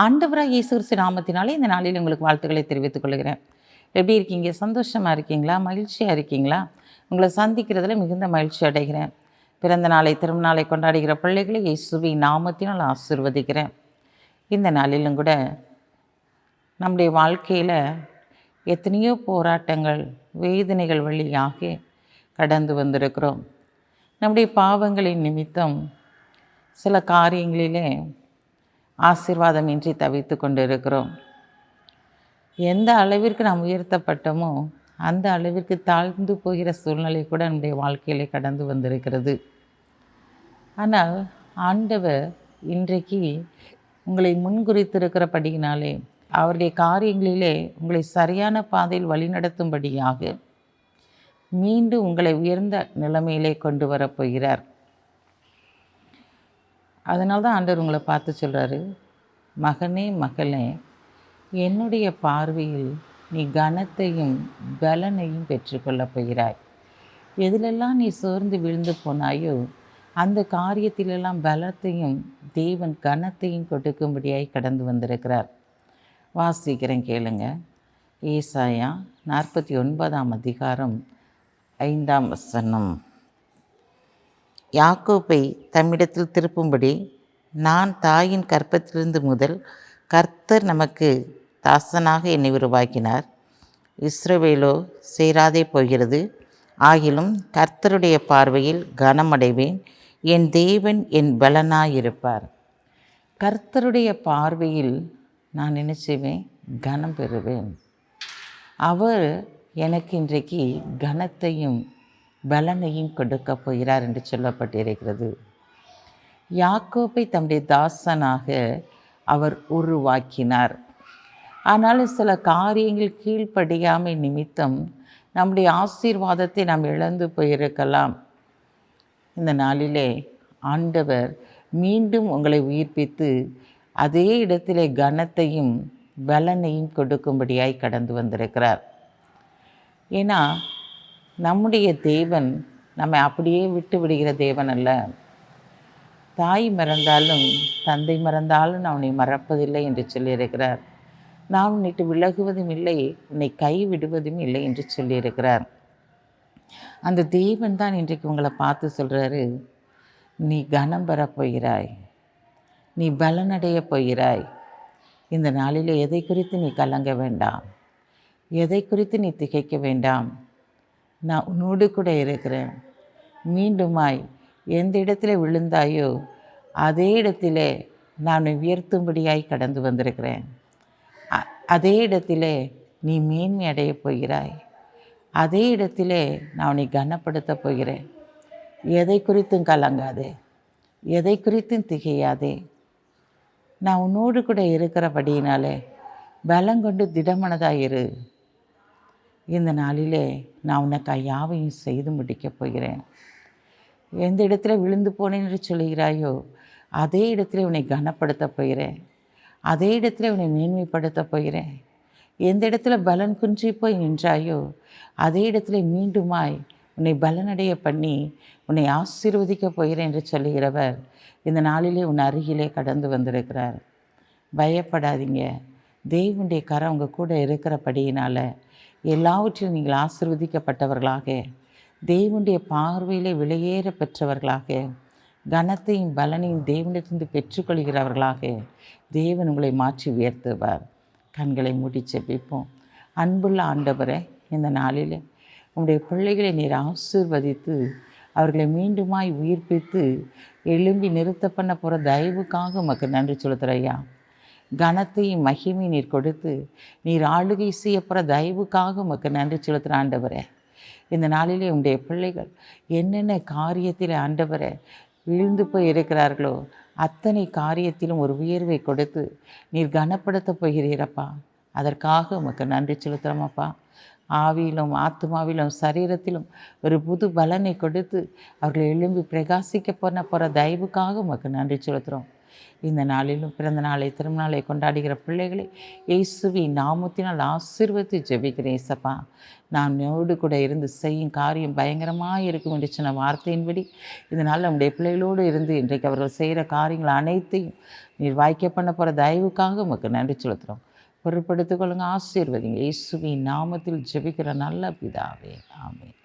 ஆண்டவராகிய இயேசு கிறிஸ்து நாமத்தினாலே இந்த நாளில் உங்களுக்கு வாழ்த்துக்களை தெரிவித்துக் கொள்கிறேன். எப்படி இருக்கீங்க? சந்தோஷமாக இருக்கீங்களா? மகிழ்ச்சியாக இருக்கீங்களா? உங்களை சந்திக்கிறதுல மிகுந்த மகிழ்ச்சி அடைகிறேன். பிறந்த நாளை திரும்ப நாளை கொண்டாடுகிற பிள்ளைகளை இயேசுவின் நாமத்தினால் ஆசீர்வதிக்கிறேன். இந்த நாளிலும் கூட நம்முடைய வாழ்க்கையில் எத்தனையோ போராட்டங்கள், வேதனைகள் வழியாக கடந்து வந்திருக்கிறோம். நம்முடைய பாவங்களின் நிமித்தம் சில காரியங்களிலே ஆசீர்வாதமின்றி தவித்து கொண்டு இருக்கிறோம். எந்த அளவிற்கு நாம் உயர்த்தப்பட்டோமோ அந்த அளவிற்கு தாழ்ந்து போகிற சூழ்நிலை கூட நம்முடைய வாழ்க்கையிலே கடந்து வந்திருக்கிறது. ஆனால் ஆண்டவர் இன்றைக்கு உங்களை முன்குறித்திருக்கிறபடியினாலே அவருடைய காரியங்களிலே உங்களை சரியான பாதையில் வழிநடத்தும்படியாக மீண்டும் உங்களை உயர்ந்த நிலைமையிலே கொண்டு வரப்போகிறார். அதனால தான் ஆண்டவர் உங்களை பார்த்து சொல்கிறாரு, மகனே மகளே, என்னுடைய பார்வையில் நீ கனத்தையும் பலனையும் பெற்றுக்கொள்ளப் போகிறாய். எதிலெல்லாம் நீ சோர்ந்து விழுந்து போனாயோ அந்த காரியத்திலெல்லாம் பலத்தையும் தேவன் கனத்தையும் கொடுக்கும்படியாய் கடந்து வந்திருக்கிறார். வாசிக்கிறேன், கேளுங்க. ஏசாயா 49 அதிகாரம் 5 யாக்கோபை தம்மிடத்தில் திருப்பும்படி நான் தாயின் கற்பத்திலிருந்து முதல் கர்த்தர் நமக்கு தாசனாக என்னை உருவாக்கினார். இஸ்ரவேலோ சேராதே போகிறது. ஆகிலும் கர்த்தருடைய பார்வையில் கனமடைவேன். என் தேவன் என் பலனாயிருப்பார். கர்த்தருடைய பார்வையில் நான் என்ன செய்வேன்? கனம் பெறுவேன். அவர் எனக்கு இன்றைக்கு கனத்தையும் பலனையும் கொடுக்கப் போகிறார் என்று சொல்லப்பட்டிருக்கிறது. யாக்கோபை தம்முடைய தாசனாக அவர் உருவாக்கினார். ஆனாலும் சில காரியங்கள் கீழ்ப்படியாமை நிமித்தம் நம்முடைய ஆசீர்வாதத்தை நாம் இழந்து போயிருக்கலாம். இந்த நாளிலே ஆண்டவர் மீண்டும் உங்களை உயிர்ப்பித்து அதே இடத்திலே கனத்தையும் பலனையும் கொடுக்கும்படியாய் கடந்து வந்திருக்கிறார். ஏன்னா நம்முடைய தேவன் நம்மை அப்படியே விட்டு விடுகிற தேவன் அல்ல. தாய் மறந்தாலும் தந்தை மறந்தாலும் நான் உன்னை மறப்பதில்லை என்று சொல்லியிருக்கிறார். நான் உன்னை விலகுவதும் இல்லை, உன்னை கைவிடுவதும் இல்லை என்று சொல்லியிருக்கிறார். அந்த தேவன் தான் இன்றைக்கு உங்களை பார்த்து சொல்கிறாரு, நீ கனம் பெறப் போகிறாய், நீ பலனடைய போகிறாய். இந்த நாளில் எதை குறித்து நீ கலங்க வேண்டாம், எதை குறித்து நீ திகைக்க வேண்டாம். நான் உன்னோடு கூட இருக்கிறேன். மீண்டுமாய் எந்த இடத்துல விழுந்தாயோ அதே இடத்திலே நான் உயர்த்தும்படியாய் கடந்து வந்திருக்கிறேன். அதே இடத்திலே நீ மேன்மை அடையப் போகிறாய். அதே இடத்திலே நான் உன்னை கனப்படுத்தப் போகிறேன். எதை குறித்தும் கலங்காதே, எதை குறித்தும் திகையாதே. நான் உன்னோடு கூட இருக்கிறபடியினாலே பலங்கொண்டு திடமனதாக இரு. இந்த நாளிலே நான் உனக்கு யாவையும் செய்து முடிக்கப் போகிறேன். எந்த இடத்துல விழுந்து போனேன் என்று சொல்கிறாயோ அதே இடத்துல உன்னை கனப்படுத்தப் போகிறேன். அதே இடத்துல உன்னை மேன்மைப்படுத்தப் போகிறேன். எந்த இடத்துல பலன் குன்றி போய் நின்றாயோ அதே இடத்துல மீண்டுமாய் உன்னை பலனடைய பண்ணி உன்னை ஆசீர்வதிக்கப் போகிறேன் என்று சொல்லுகிறவர் இந்த நாளிலே உன் அருகிலே கடந்து வந்திருக்கிறார். பயப்படாதீங்க. தேவனுடைய கரம் உங்கள் கூட இருக்கிறபடியினால் எல்லாவற்றிலும் நீங்கள் ஆசீர்வதிக்கப்பட்டவர்களாக, தேவனுடைய பார்வையிலே விலையேற பெற்றவர்களாக, கனத்தையும் பலனையும் தேவனிடத்திலிருந்து பெற்றுக்கொள்கிறவர்களாக தேவன் உங்களை மாற்றி உயர்த்துவார். கண்களை மூடி செபிப்போம். அன்புள்ள ஆண்டவரே, இந்த நாளில் உங்களுடைய பிள்ளைகளை நீர் ஆசீர்வதித்து அவர்களை மீண்டுமாய் உயிர்ப்பித்து எழும்பி நிறுத்த பண்ண போகிற தயவுக்காக உமக்கு நன்றி செலுத்துறையா. கனத்தையும் மகிமை நீர் கொடுத்து நீர் ஆளுகை செய்ய போகிற தயவுக்காக உமக்கு நன்றி செலுத்துகிற ஆண்டவரே. இந்த நாளிலே உங்களுடைய பிள்ளைகள் என்னென்ன காரியத்தில் ஆண்டவரை விழுந்து போய் இருக்கிறார்களோ அத்தனை காரியத்திலும் ஒரு உயர்வை கொடுத்து நீர் கனப்படுத்த போகிறீரப்பா. அதற்காக உமக்கு நன்றி செலுத்துகிறோமப்பா. ஆவியிலும் ஆத்மாவிலும் சரீரத்திலும் ஒரு புது பலனை கொடுத்து அவர்களை எழும்பி பிரகாசிக்க போகிற தயவுக்காக உமக்கு நன்றி செலுத்துகிறோம். இந்த நாளிலும் பிறந்த நாளை திருநாளை கொண்டாடுகிற பிள்ளைகளை இயேசுவின் நாமத்தினால் ஆசீர்வதித்து ஜெபிக்கிறேன் ஏசப்பா. நான் என்னோடு கூட இருந்து செய்யும் காரியம் பயங்கரமாக இருக்கும் என்று சொன்ன வார்த்தையின்படி இதனால் நம்முடைய பிள்ளைகளோடு இருந்து இன்றைக்கு அவர்கள் செய்கிற காரியங்கள் அனைத்தையும் நீர் வாய்க்க பண்ண போகிற தயவுக்காக உமக்கு நன்றி செலுத்துகிறோம். பொருட்படுத்திக் கொள்ளுங்க, ஆசீர்வதிங்க. இயேசுவின் நாமத்தில் ஜெபிக்கிற நல்ல பிதாவே, ஆமென்.